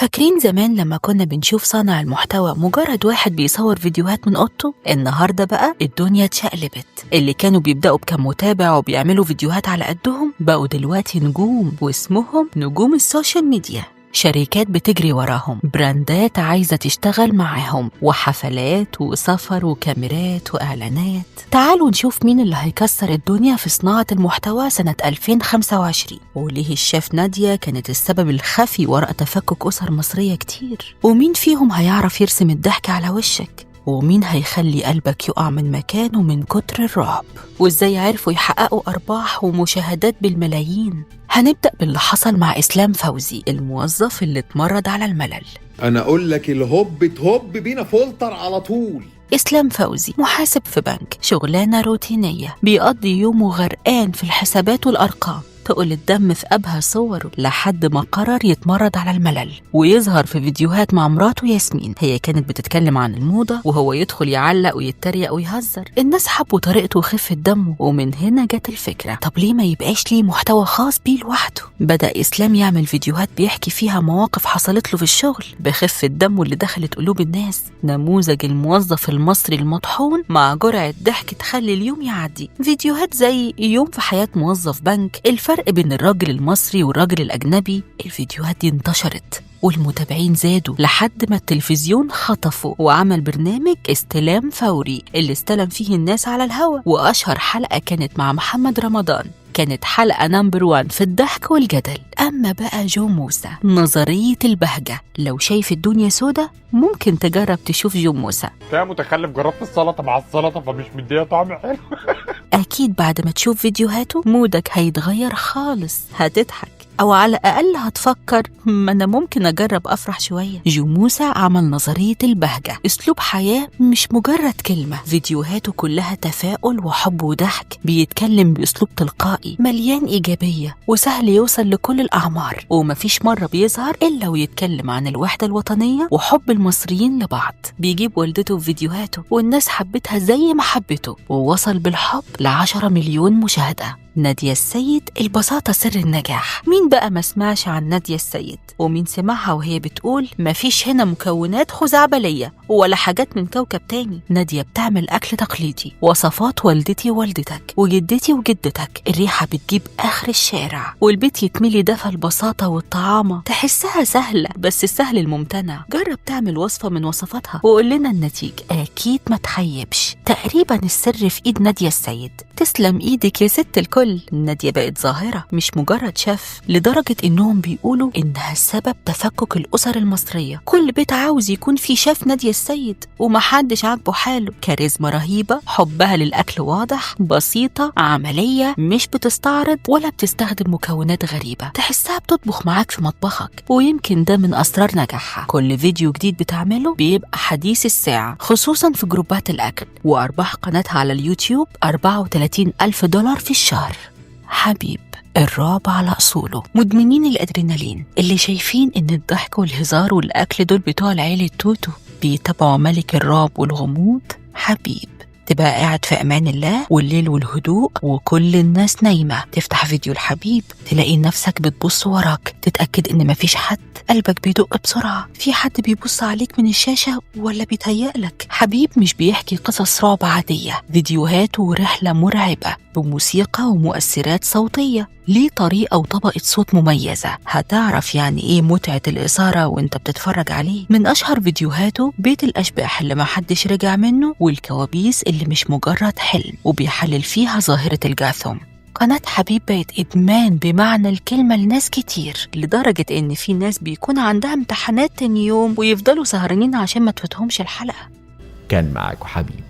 فاكرين زمان لما كنا بنشوف صانع المحتوى مجرد واحد بيصور فيديوهات من أوضته؟ النهاردة بقى الدنيا اتشقلبت. اللي كانوا بيبدأوا بكم متابع وبيعملوا فيديوهات على قدهم بقوا دلوقتي نجوم، واسمهم نجوم السوشيال ميديا. شركات بتجري وراهم، براندات عايزة تشتغل معاهم، وحفلات وسفر وكاميرات وإعلانات. تعالوا نشوف مين اللي هيكسر الدنيا في صناعة المحتوى سنة 2025، وليه الشيف نادية كانت السبب الخفي وراء تفكك أسر مصرية كتير، ومين فيهم هيعرف يرسم الضحك على وشك، ومين هيخلي قلبك يقع من مكانه من كتر الرعب، وإزاي عرفوا يحققوا أرباح ومشاهدات بالملايين. هنبدأ باللي حصل مع إسلام فوزي، الموظف اللي اتمرد على الملل. أنا أقول لك الهوب تهوب بينا فولتر على طول. إسلام فوزي محاسب في بنك، شغلانة روتينية، بيقضي يومه غرقان في الحسابات والأرقام، تقول الدم في أبهى صوره، لحد ما قرر يتمرد على الملل ويظهر في فيديوهات مع مراته ياسمين. هي كانت بتتكلم عن الموضة وهو يدخل يعلق ويتريق ويهزر. الناس حبوا طريقته وخفة دمه، ومن هنا جت الفكرة، طب ليه ما يبقاش ليه محتوى خاص بيه لوحده؟ بدأ إسلام يعمل فيديوهات بيحكي فيها مواقف حصلت له في الشغل بخفة دمه اللي دخلت قلوب الناس. نموذج الموظف المصري المطحون مع جرعة ضحك تخلي اليوم يعدي. فيديوهات زي يوم في حياة موظف بنك، الفرق بين الراجل المصري والراجل الأجنبي. الفيديوهات دي انتشرت والمتابعين زادوا لحد ما التلفزيون خطفه وعمل برنامج استلام فوري اللي استلم فيه الناس على الهوا. وأشهر حلقة كانت مع محمد رمضان، كانت حلقة نمبر 1 في الضحك والجدل. أما بقى جو موسى، نظرية البهجة، لو شايف الدنيا سودة ممكن تجرب تشوف جو موسى. يا متخلف، جربت السلطة مع السلطة فمش مديها طعم حلو. أكيد بعد ما تشوف فيديوهاته مودك هيتغير خالص، هتضحك أو على الأقل هتفكر ما أنا ممكن أجرب أفرح شوية. جو موسى عمل نظرية البهجة، أسلوب حياة مش مجرد كلمة. فيديوهاته كلها تفاؤل وحب وضحك، بيتكلم بأسلوب تلقائي مليان إيجابية وسهل يوصل لكل الأعمار. ومفيش مرة بيظهر إلا ويتكلم عن الوحدة الوطنية وحب المصريين لبعض. بيجيب والدته في فيديوهاته والناس حبتها زي ما حبته، ووصل بالحب ل10 مليون مشاهدة. نادية السيد، البساطة سر النجاح. مين بقى ما سمعش عن نادية السيد؟ ومين سمعها وهي بتقول مفيش هنا مكونات خزعبلية ولا حاجات من كوكب تاني. نادية بتعمل أكل تقليدي، وصفات والدتي ووالدتك وجدتي وجدتك. الريحة بتجيب آخر الشارع، والبيت يتملي دفى البساطة والطعامة. تحسها سهلة بس السهل الممتنع. جرب تعمل وصفة من وصفاتها وقول لنا النتيجة، أكيد ما تخيبش. تقريبا السر في إيد نادية السيد. تسلم إيدك يا ست الكل. نادية بقت ظاهرة مش مجرد شيف، لدرجة إنهم بيقولوا إنها سبب تفكك الأسر المصرية. كل بيت عاوز يكون فيه شيف نادية السيد، ومحدش عاجبه حاله. كاريزما رهيبة، حبها للأكل واضح، بسيطة، عملية، مش بتستعرض ولا بتستخدم مكونات غريبة. تحسها بتطبخ معاك في مطبخك، ويمكن ده من أسرار نجاحها. كل فيديو جديد بتعمله بيبقى حديث الساعة، خصوصا في جروبات الأكل. وأرباح قناتها على اليوتيوب 34,000 دولار في الشهر. حبيب، الرعب على أصوله. مدمنين الأدرينالين اللي شايفين إن الضحك والهزار والأكل دول بتوع العيلة توتو، بيتابعوا ملك الرعب والغموض. حبيب، تبقى قاعد في أمان الله والليل والهدوء وكل الناس نايمة، تفتح فيديو الحبيب تلاقي نفسك بتبص وراك، تتأكد إن مفيش حد. قلبك بيدق بسرعة، في حد بيبص عليك من الشاشة ولا بيتهيألك؟ حبيب مش بيحكي قصص رعب عادية، فيديوهاته رحلة مرعبة بموسيقى ومؤثرات صوتية. ليه طريقة وطبقة صوت مميزة، هتعرف يعني ايه متعة الإثارة وانت بتتفرج عليه. من أشهر فيديوهاته بيت الأشباح اللي ما حدش رجع منه، والكوابيس اللي مش مجرد حلم، وبيحلل فيها ظاهرة الجاثوم. قناة حبيب بقت إدمان بمعنى الكلمة لناس كتير، لدرجة إن في ناس بيكون عندها امتحانات تاني يوم ويفضلوا سهرانين عشان ما تفوتهمش الحلقة. كان معاكم حبيب.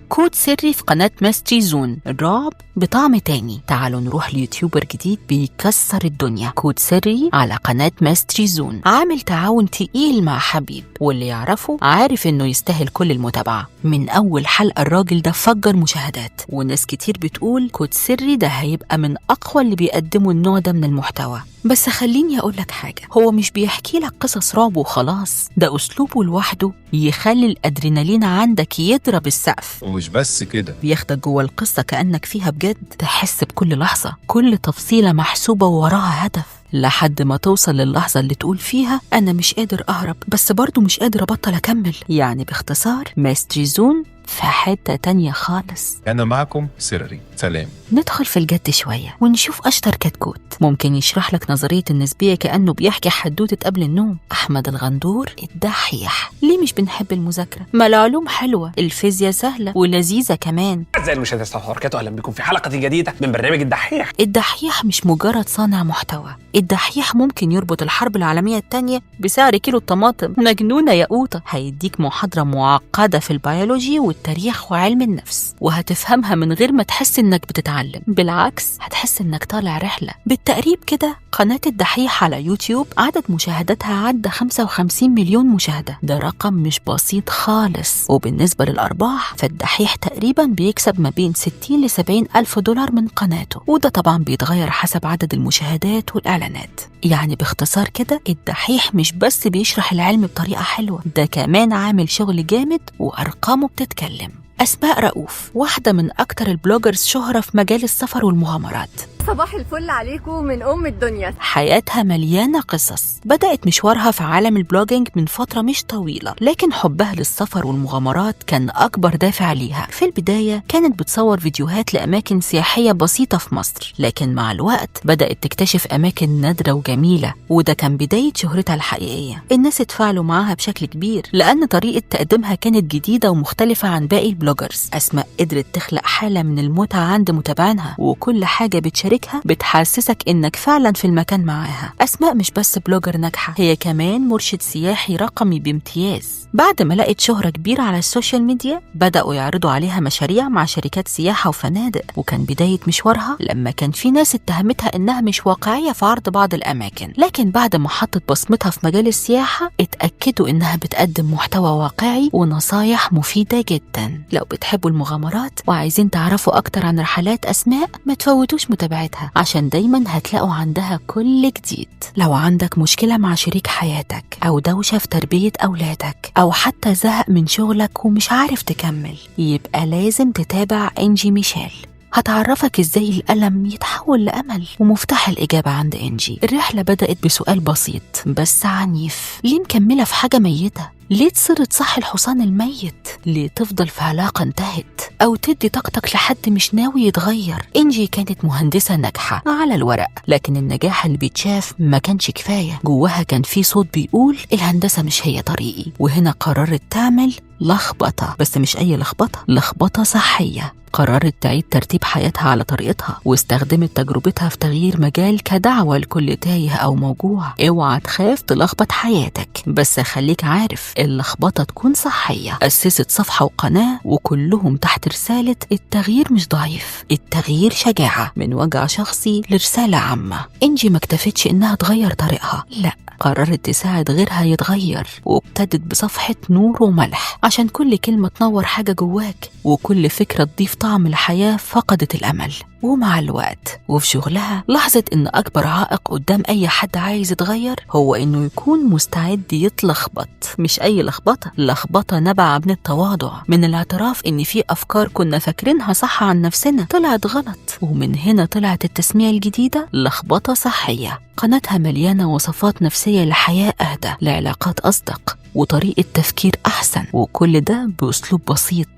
كود سري في قناة ماستري زون، الرعب بطعم تاني. تعالوا نروح ليوتيوبر جديد بيكسر الدنيا. كود سري على قناة ماستري زون، عامل تعاون تقيل مع حبيب، واللي يعرفه عارف انه يستاهل كل المتابعة. من اول حلقة الراجل ده فجر مشاهدات، وناس كتير بتقول كود سري ده هيبقى من اقوى اللي بيقدموا النوع ده من المحتوى. بس خليني أقولك حاجة، هو مش بيحكي لك قصص رعب وخلاص، ده أسلوبه لوحده يخلي الأدرينالين عندك يضرب السقف. ومش بس كده، بياخدك جوه القصة كأنك فيها بجد، تحس بكل لحظة، كل تفصيلة محسوبة ووراها هدف، لحد ما توصل للحظة اللي تقول فيها أنا مش قادر أهرب بس برضو مش قادر أبطل أكمل. يعني باختصار ماستري زون في حتة تانية خالص. أنا معكم سيرري، سلام. ندخل في الجد شوية ونشوف أشطر كتكوت ممكن يشرح لك نظرية النسبية كأنه بيحكي حدوتة قبل النوم. أحمد الغندور الدحيح. ليه مش بنحب المذاكرة؟ ما العلوم حلوة، الفيزياء سهلة ولذيذة كمان. أعزائي المشاهدين السلام عليكم، أهلا بكم في حلقة جديدة من برنامج الدحيح. الدحيح مش مجرد صانع محتوى، الدحيح ممكن يربط الحرب العالمية التانية بسعر كيلو الطماطم. مجنونة يا قوطة. هيديك محاضرة معقدة في البيولوجي والتاريخ وعلم النفس، وهتفهمها من غير ما تحس إنك بتتعلم، بالعكس هتحس إنك طالع رحلة. بالتقريب كده قناة الدحيح على يوتيوب عدد مشاهداتها عدى 55 مليون مشاهدة، ده رقم مش بسيط خالص. وبالنسبة للأرباح فالدحيح تقريبا بيكسب ما بين 60 ل 70 ألف دولار من قناته، وده طبعا بيتغير حسب عدد المشاهدات والإعلانات. يعني باختصار كده الدحيح مش بس بيشرح العلم بطريقة حلوة، ده كمان عامل شغل جامد وأرقامه بتتكلم. أسماء رؤوف واحدة من أكتر البلوجرز شهرة في مجال السفر والمغامرات. صباح الفل عليكم من أم الدنيا. حياتها مليانة قصص. بدأت مشوارها في عالم البلوجينج من فترة مش طويلة، لكن حبها للسفر والمغامرات كان أكبر دافع ليها. في البداية كانت بتصور فيديوهات لأماكن سياحية بسيطة في مصر، لكن مع الوقت بدأت تكتشف أماكن نادرة وجميلة، وده كان بداية شهرتها الحقيقية. الناس اتفاعلوا معاها بشكل كبير لأن طريقة تقديمها كانت جديدة ومختلفة عن باقي البلوجرز. أسماء قدرت تخلق حالة من المتعة عند متابعينها، وكل حاجة بتشاركها بتحسسك إنك فعلا في المكان معاها. أسماء مش بس بلوجر ناجحة، هي كمان مرشد سياحي رقمي بامتياز. بعد ما لقت شهرة كبيرة على السوشيال ميديا بدأوا يعرضوا عليها مشاريع مع شركات سياحة وفنادق، وكان بداية مشوارها لما كان في ناس اتهمتها إنها مش واقعية في عرض بعض الأماكن، لكن بعد ما حطت بصمتها في مجال السياحة اتأكدوا إنها بتقدم محتوى واقعي ونصايح مفيدة جدا. لو بتحبوا المغامرات وعايزين تعرفوا أكتر عن رحلات أسماء ما تفوتوش متابعتها، عشان دايما هتلاقوا عندها كل جديد. لو عندك مشكلة مع شريك حياتك أو دوشة في تربية أولادك أو حتى زهق من شغلك ومش عارف تكمل، يبقى لازم تتابع إنجي ميشيل. هتعرفك ازاي الألم يتحول لأمل ومفتاح الإجابة عند إنجي. الرحلة بدأت بسؤال بسيط بس عنيف: ليه مكملة في حاجة ميتة؟ ليه تصير تصحي الحصان الميت؟ ليه تفضل في علاقة انتهت أو تدي طاقتك لحد مش ناوي يتغير؟ إنجي كانت مهندسة ناجحة على الورق، لكن النجاح اللي بيتشاف ما كانش كفاية. جواها كان في صوت بيقول الهندسة مش هي طريقي، وهنا قررت تعمل لخبطة، بس مش أي لخبطة، لخبطة صحية. قررت تعيد ترتيب حياتها على طريقتها، واستخدمت تجربتها في تغيير مجال كدعوة لكل تايه أو موجوع. اوعى تخاف تلخبط حياتك، بس خليك عارف اللخبطة تكون صحية. أسست صفحة وقناة وكلهم تحت رسالة التغيير مش ضعيف، التغيير شجاعة، من وجع شخصي لرسالة عامة. إنجي ما اكتفتش إنها تغير طريقها، لا، قررت تساعد غيرها يتغير، وابتدت بصفحة نور وملح عشان كل كلمة تنور حاجة جواك، وكل فكرة تضيف طعم الحياة فقدت الأمل. ومع الوقت وفي شغلها لاحظت إن أكبر عائق قدام أي حد عايز يتغير هو إنه يكون مستعد يتلخبط. مش أي لخبطة، لخبطة نبع من التواضع، من الاعتراف إن في أفكار كنا فاكرينها صح عن نفسنا طلعت غلط. ومن هنا طلعت التسمية الجديدة لخبطة صحية. قناتها مليانة وصفات نفسية لحياة أهدى، لعلاقات أصدق، وطريقة تفكير أحسن، وكل ده بأسلوب بسيط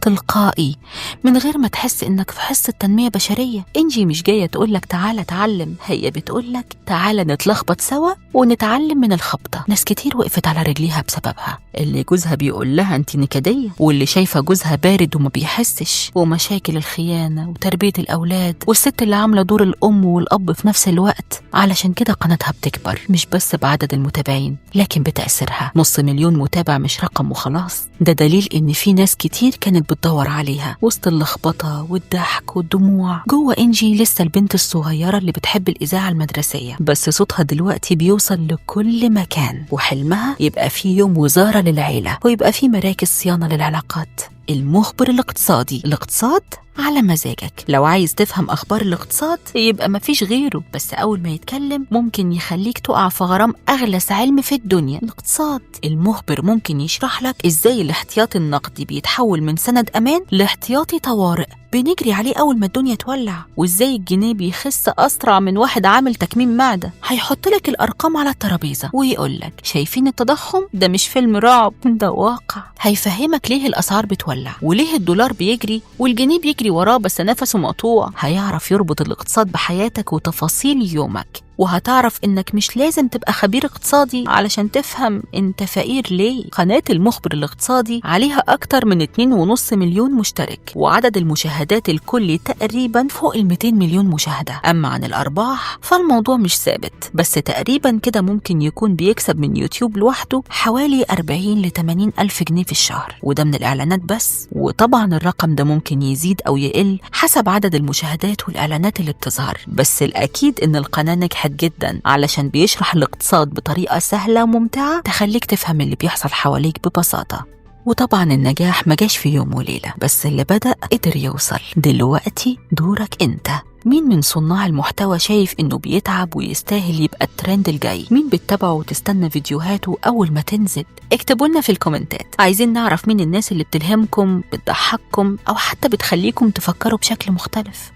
تلقائي من غير ما تحس إنك في حصة تنمية بشرية. إنجي مش جاية تقولك تعالى تعلم، هي بتقولك تعالى نتلخبط سوا ونتعلم من الخبطة. ناس كتير وقفت على رجليها بسببها، اللي جوزها بيقول لها انت نكدية، واللي شايفة جوزها بارد وما بيحسش، ومشاكل الخيانة وتربية الأولاد، والست اللي عاملة دور الأم والأب في نفس الوقت. علشان كده قناتها بتكبر مش بس بعدد المتابعين لكن بتأثيرها. 500,000 متابع مش رقم وخلاص، ده دليل إن في ناس كتير كانت بتدور عليها وسط اللخبطة والضحك والدموع. جوه إنجي لسه البنت الصغيرة اللي بتحب الإذاعة المدرسية، بس صوتها دلوقتي بيوصل لكل مكان، وحلمها يبقى في يوم وزارة للعيلة، ويبقى في مراكز صيانة للعلاقات. المخبر الاقتصادي. الاقتصاد على مزاجك. لو عايز تفهم أخبار الاقتصاد يبقى مفيش غيره، بس أول ما يتكلم ممكن يخليك تقع في غرام أغلس علم في الدنيا، الاقتصاد. المخبر ممكن يشرح لك إزاي الاحتياطي النقدي بيتحول من سند أمان لاحتياطي طوارئ بنجري عليه أول ما الدنيا تولع، وإزاي الجنيه بيخس أسرع من واحد عامل تكميم معدة. هيحط لك الأرقام على الترابيزة ويقول لك شايفين التضخم ده مش فيلم رعب، ده واقع. هيفهمك ليه الأسعار بتولع وليه الدولار بيجري والجنيه بيجري وراه بس نفسه مقطوع. هيعرف يربط الاقتصاد بحياتك وتفاصيل يومك، وهتعرف إنك مش لازم تبقى خبير اقتصادي علشان تفهم أنت فقير ليه. قناة المخبر الاقتصادي عليها أكتر من 2.5 مليون مشترك، وعدد المشاهدات الكلي تقريبا فوق 200 مليون مشاهدة. أما عن الأرباح فالموضوع مش ثابت، بس تقريبا كده ممكن يكون بيكسب من يوتيوب لوحده حوالي 40 ل 80 ألف جنيه في الشهر، وده من الإعلانات بس. وطبعا الرقم ده ممكن يزيد أو يقل حسب عدد المشاهدات والإعلانات اللي بتظهر، بس الأكيد إن القناة نجحت جدا علشان بيشرح الاقتصاد بطريقة سهلة وممتعة تخليك تفهم اللي بيحصل حواليك ببساطة. وطبعا النجاح مجاش في يوم وليلة، بس اللي بدأ قدر يوصل. دلوقتي دورك انت. مين من صناع المحتوى شايف انه بيتعب ويستاهل يبقى الترند الجاي؟ مين بتتابعه وتستنى فيديوهاته اول ما تنزل؟ اكتبوا لنا في الكومنتات، عايزين نعرف مين الناس اللي بتلهمكم، بتضحككم، او حتى بتخليكم تفكروا بشكل مختلف.